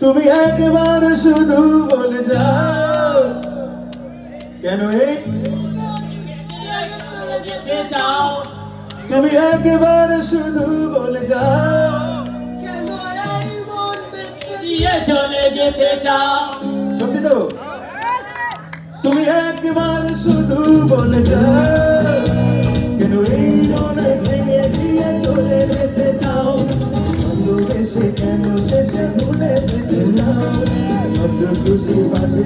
তুমি একবার শুধু বলে যাও কেন এই যেতে চাও তুমি একবার শুধু বলে যাও কেন এই মন বেঁধে দিয়ে চলে যেতে চাও সত্যি তো তুমি একবার শুধু বলে যাও কেন এই মনে ভেঙে দিয়ে চলে যেতে চাও ভালোবেসে কেন শেষে ভুলে যেতে চাও শব্দ খুশি বাজে